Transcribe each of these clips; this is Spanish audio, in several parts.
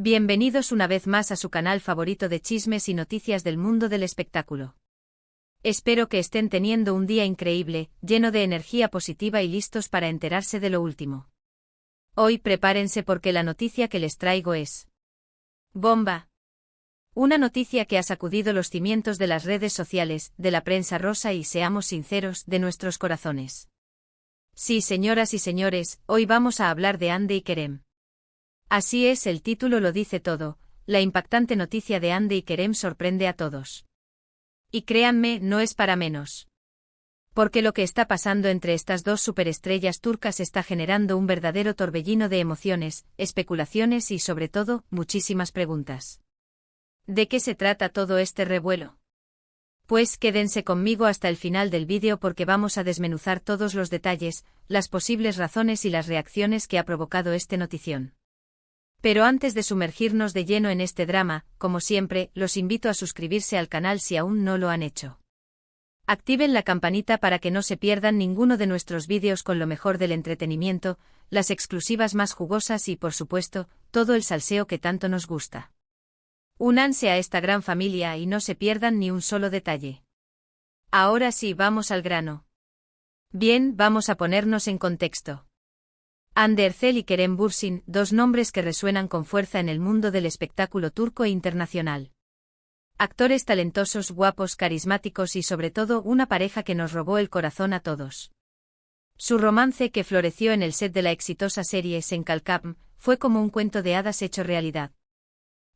Bienvenidos una vez más a su canal favorito de chismes y noticias del mundo del espectáculo. Espero que estén teniendo un día increíble, lleno de energía positiva y listos para enterarse de lo último. Hoy prepárense porque la noticia que les traigo es bomba. Una noticia que ha sacudido los cimientos de las redes sociales, de la prensa rosa y, seamos sinceros, de nuestros corazones. Sí, señoras y señores, hoy vamos a hablar de Hande y Kerem. Así es, el título lo dice todo, la impactante noticia de Hande y Kerem sorprende a todos. Y créanme, no es para menos. Porque lo que está pasando entre estas dos superestrellas turcas está generando un verdadero torbellino de emociones, especulaciones y, sobre todo, muchísimas preguntas. ¿De qué se trata todo este revuelo? Pues quédense conmigo hasta el final del vídeo porque vamos a desmenuzar todos los detalles, las posibles razones y las reacciones que ha provocado este notición. Pero antes de sumergirnos de lleno en este drama, como siempre, los invito a suscribirse al canal si aún no lo han hecho. Activen la campanita para que no se pierdan ninguno de nuestros vídeos con lo mejor del entretenimiento, las exclusivas más jugosas y, por supuesto, todo el salseo que tanto nos gusta. Únanse a esta gran familia y no se pierdan ni un solo detalle. Ahora sí, vamos al grano. Bien, vamos a ponernos en contexto. Hande Erçel y Kerem Bürsin, dos nombres que resuenan con fuerza en el mundo del espectáculo turco e internacional. Actores talentosos, guapos, carismáticos y sobre todo una pareja que nos robó el corazón a todos. Su romance, que floreció en el set de la exitosa serie Sen Kalkam, fue como un cuento de hadas hecho realidad.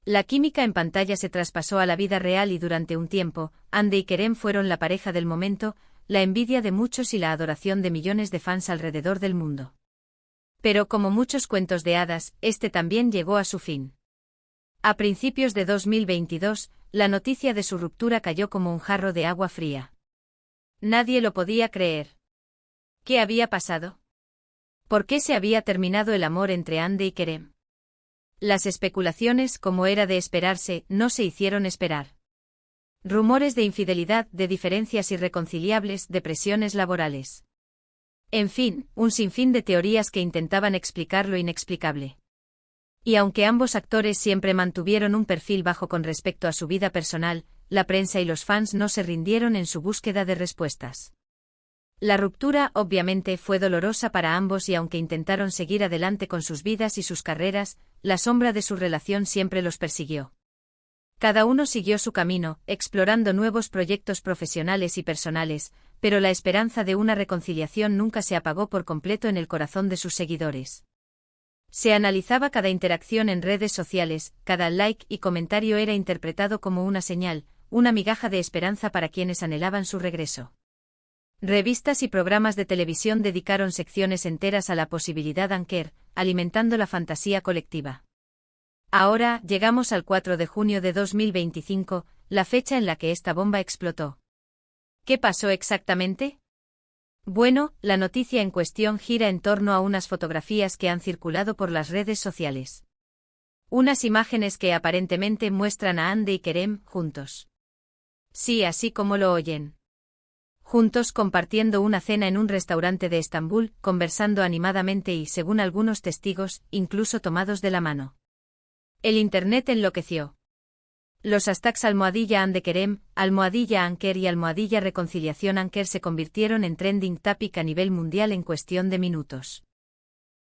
La química en pantalla se traspasó a la vida real y durante un tiempo, Hande y Kerem fueron la pareja del momento, la envidia de muchos y la adoración de millones de fans alrededor del mundo. Pero como muchos cuentos de hadas, este también llegó a su fin. A principios de 2022, la noticia de su ruptura cayó como un jarro de agua fría. Nadie lo podía creer. ¿Qué había pasado? ¿Por qué se había terminado el amor entre Hande y Kerem? Las especulaciones, como era de esperarse, no se hicieron esperar. Rumores de infidelidad, de diferencias irreconciliables, de presiones laborales. En fin, un sinfín de teorías que intentaban explicar lo inexplicable. Y aunque ambos actores siempre mantuvieron un perfil bajo con respecto a su vida personal, la prensa y los fans no se rindieron en su búsqueda de respuestas. La ruptura, obviamente, fue dolorosa para ambos y aunque intentaron seguir adelante con sus vidas y sus carreras, la sombra de su relación siempre los persiguió. Cada uno siguió su camino, explorando nuevos proyectos profesionales y personales, pero la esperanza de una reconciliación nunca se apagó por completo en el corazón de sus seguidores. Se analizaba cada interacción en redes sociales, cada like y comentario era interpretado como una señal, una migaja de esperanza para quienes anhelaban su regreso. Revistas y programas de televisión dedicaron secciones enteras a la posibilidad Anker, alimentando la fantasía colectiva. Ahora, llegamos al 4 de junio de 2025, la fecha en la que esta bomba explotó. ¿Qué pasó exactamente? Bueno, la noticia en cuestión gira en torno a unas fotografías que han circulado por las redes sociales. Unas imágenes que aparentemente muestran a Hande y Kerem juntos. Sí, así como lo oyen. Juntos compartiendo una cena en un restaurante de Estambul, conversando animadamente y, según algunos testigos, incluso tomados de la mano. El internet enloqueció. Los hashtags #Hande Kerem, #Anker y #reconciliación Anker se convirtieron en trending topic a nivel mundial en cuestión de minutos.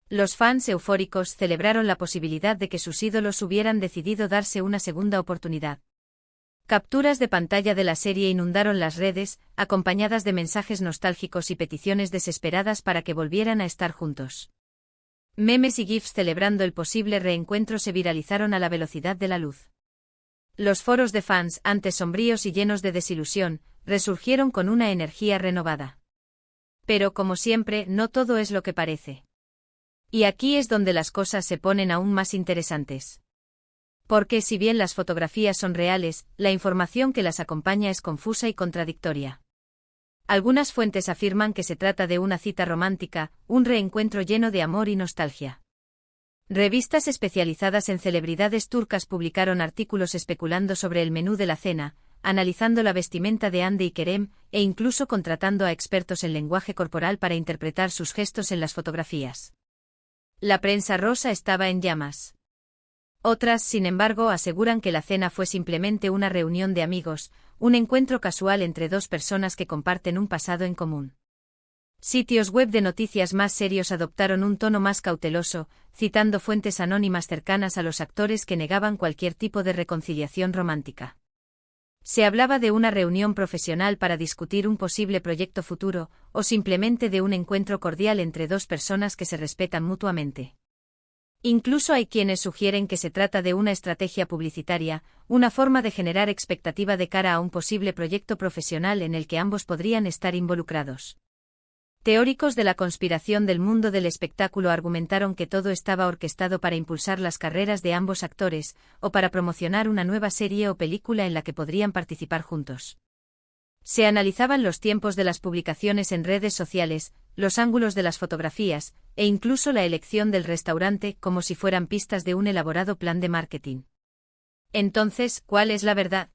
Los fans eufóricos celebraron la posibilidad de que sus ídolos hubieran decidido darse una segunda oportunidad. Capturas de pantalla de la serie inundaron las redes, acompañadas de mensajes nostálgicos y peticiones desesperadas para que volvieran a estar juntos. Memes y GIFs celebrando el posible reencuentro se viralizaron a la velocidad de la luz. Los foros de fans, antes sombríos y llenos de desilusión, resurgieron con una energía renovada. Pero como siempre, no todo es lo que parece. Y aquí es donde las cosas se ponen aún más interesantes. Porque si bien las fotografías son reales, la información que las acompaña es confusa y contradictoria. Algunas fuentes afirman que se trata de una cita romántica, un reencuentro lleno de amor y nostalgia. Revistas especializadas en celebridades turcas publicaron artículos especulando sobre el menú de la cena, analizando la vestimenta de Hande y Kerem, e incluso contratando a expertos en lenguaje corporal para interpretar sus gestos en las fotografías. La prensa rosa estaba en llamas. Otras, sin embargo, aseguran que la cena fue simplemente una reunión de amigos, un encuentro casual entre dos personas que comparten un pasado en común. Sitios web de noticias más serios adoptaron un tono más cauteloso, citando fuentes anónimas cercanas a los actores que negaban cualquier tipo de reconciliación romántica. Se hablaba de una reunión profesional para discutir un posible proyecto futuro, o simplemente de un encuentro cordial entre dos personas que se respetan mutuamente. Incluso hay quienes sugieren que se trata de una estrategia publicitaria, una forma de generar expectativa de cara a un posible proyecto profesional en el que ambos podrían estar involucrados. Teóricos de la conspiración del mundo del espectáculo argumentaron que todo estaba orquestado para impulsar las carreras de ambos actores, o para promocionar una nueva serie o película en la que podrían participar juntos. Se analizaban los tiempos de las publicaciones en redes sociales, los ángulos de las fotografías, e incluso la elección del restaurante como si fueran pistas de un elaborado plan de marketing. Entonces, ¿cuál es la verdad?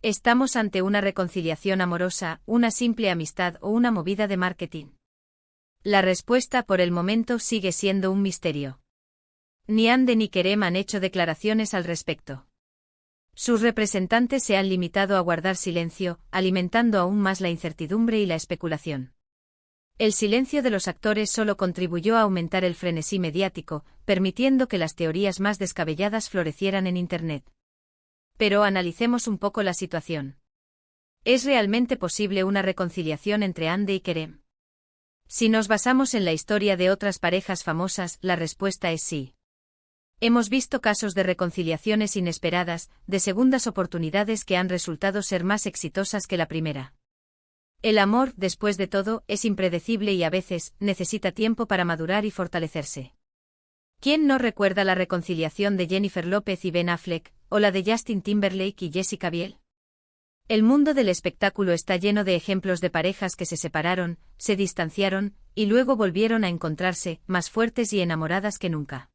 ¿Estamos ante una reconciliación amorosa, una simple amistad o una movida de marketing? La respuesta por el momento sigue siendo un misterio. Ni Ande ni Kerem han hecho declaraciones al respecto. Sus representantes se han limitado a guardar silencio, alimentando aún más la incertidumbre y la especulación. El silencio de los actores solo contribuyó a aumentar el frenesí mediático, permitiendo que las teorías más descabelladas florecieran en Internet. Pero analicemos un poco la situación. ¿Es realmente posible una reconciliación entre Ande y Kerem? Si nos basamos en la historia de otras parejas famosas, la respuesta es sí. Hemos visto casos de reconciliaciones inesperadas, de segundas oportunidades que han resultado ser más exitosas que la primera. El amor, después de todo, es impredecible y a veces necesita tiempo para madurar y fortalecerse. ¿Quién no recuerda la reconciliación de Jennifer López y Ben Affleck, o la de Justin Timberlake y Jessica Biel? El mundo del espectáculo está lleno de ejemplos de parejas que se separaron, se distanciaron, y luego volvieron a encontrarse, más fuertes y enamoradas que nunca.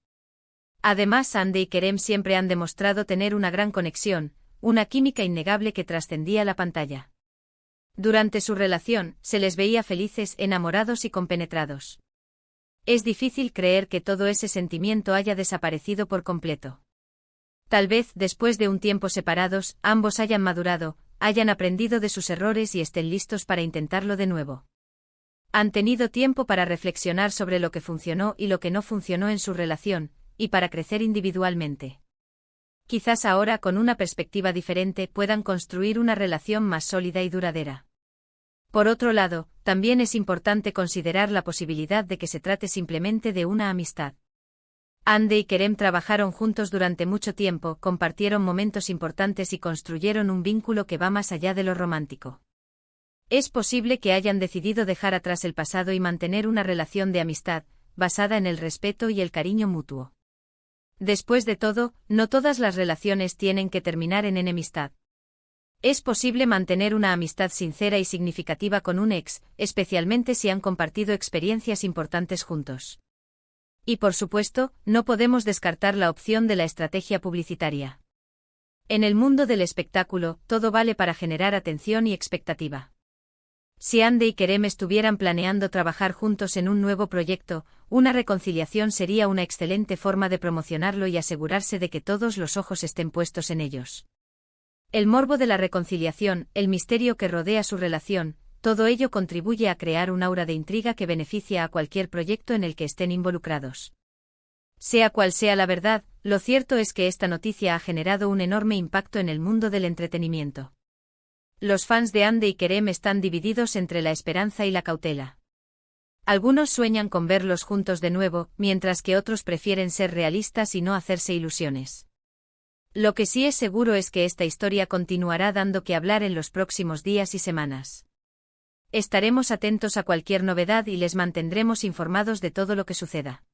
Además, Ande y Kerem siempre han demostrado tener una gran conexión, una química innegable que trascendía la pantalla. Durante su relación, se les veía felices, enamorados y compenetrados. Es difícil creer que todo ese sentimiento haya desaparecido por completo. Tal vez, después de un tiempo separados, ambos hayan madurado, hayan aprendido de sus errores y estén listos para intentarlo de nuevo. Han tenido tiempo para reflexionar sobre lo que funcionó y lo que no funcionó en su relación, y para crecer individualmente. Quizás ahora, con una perspectiva diferente, puedan construir una relación más sólida y duradera. Por otro lado, también es importante considerar la posibilidad de que se trate simplemente de una amistad. Ande y Kerem trabajaron juntos durante mucho tiempo, compartieron momentos importantes y construyeron un vínculo que va más allá de lo romántico. Es posible que hayan decidido dejar atrás el pasado y mantener una relación de amistad, basada en el respeto y el cariño mutuo. Después de todo, no todas las relaciones tienen que terminar en enemistad. Es posible mantener una amistad sincera y significativa con un ex, especialmente si han compartido experiencias importantes juntos. Y por supuesto, no podemos descartar la opción de la estrategia publicitaria. En el mundo del espectáculo, todo vale para generar atención y expectativa. Si Ande y Kerem estuvieran planeando trabajar juntos en un nuevo proyecto, una reconciliación sería una excelente forma de promocionarlo y asegurarse de que todos los ojos estén puestos en ellos. El morbo de la reconciliación, el misterio que rodea su relación, todo ello contribuye a crear un aura de intriga que beneficia a cualquier proyecto en el que estén involucrados. Sea cual sea la verdad, lo cierto es que esta noticia ha generado un enorme impacto en el mundo del entretenimiento. Los fans de Ande y Kerem están divididos entre la esperanza y la cautela. Algunos sueñan con verlos juntos de nuevo, mientras que otros prefieren ser realistas y no hacerse ilusiones. Lo que sí es seguro es que esta historia continuará dando que hablar en los próximos días y semanas. Estaremos atentos a cualquier novedad y les mantendremos informados de todo lo que suceda.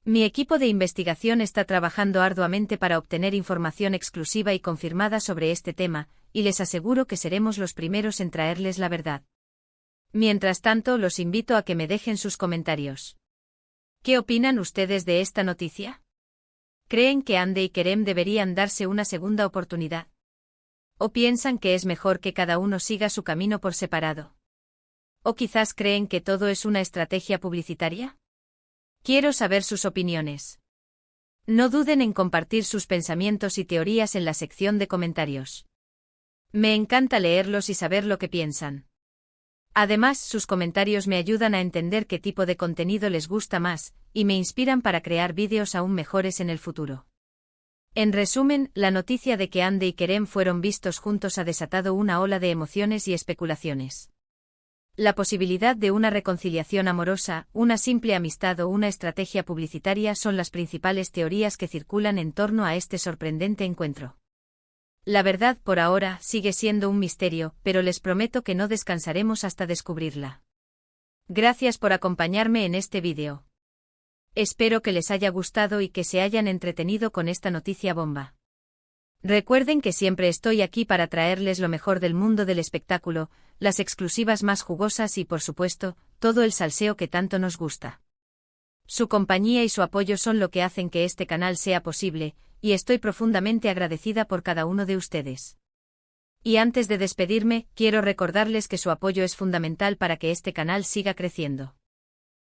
Mi equipo de investigación está trabajando arduamente para obtener información exclusiva y confirmada sobre este tema, y les aseguro que seremos los primeros en traerles la verdad. Mientras tanto, los invito a que me dejen sus comentarios. ¿Qué opinan ustedes de esta noticia? ¿Creen que Ande y Kerem deberían darse una segunda oportunidad? ¿O piensan que es mejor que cada uno siga su camino por separado? ¿O quizás creen que todo es una estrategia publicitaria? Quiero saber sus opiniones. No duden en compartir sus pensamientos y teorías en la sección de comentarios. Me encanta leerlos y saber lo que piensan. Además, sus comentarios me ayudan a entender qué tipo de contenido les gusta más, y me inspiran para crear vídeos aún mejores en el futuro. En resumen, la noticia de que Andy y Kerem fueron vistos juntos ha desatado una ola de emociones y especulaciones. La posibilidad de una reconciliación amorosa, una simple amistad o una estrategia publicitaria son las principales teorías que circulan en torno a este sorprendente encuentro. La verdad por ahora sigue siendo un misterio, pero les prometo que no descansaremos hasta descubrirla. Gracias por acompañarme en este vídeo. Espero que les haya gustado y que se hayan entretenido con esta noticia bomba. Recuerden que siempre estoy aquí para traerles lo mejor del mundo del espectáculo, las exclusivas más jugosas y, por supuesto, todo el salseo que tanto nos gusta. Su compañía y su apoyo son lo que hacen que este canal sea posible, y estoy profundamente agradecida por cada uno de ustedes. Y antes de despedirme, quiero recordarles que su apoyo es fundamental para que este canal siga creciendo.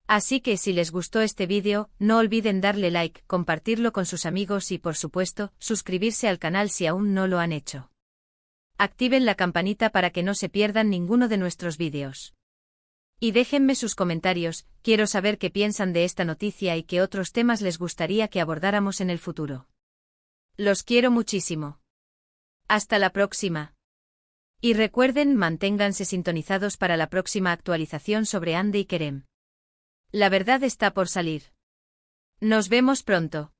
Así que si les gustó este vídeo, no olviden darle like, compartirlo con sus amigos y, por supuesto, suscribirse al canal si aún no lo han hecho. Activen la campanita para que no se pierdan ninguno de nuestros vídeos. Y déjenme sus comentarios, quiero saber qué piensan de esta noticia y qué otros temas les gustaría que abordáramos en el futuro. Los quiero muchísimo. Hasta la próxima. Y recuerden, manténganse sintonizados para la próxima actualización sobre Andy y Kerem. La verdad está por salir. Nos vemos pronto.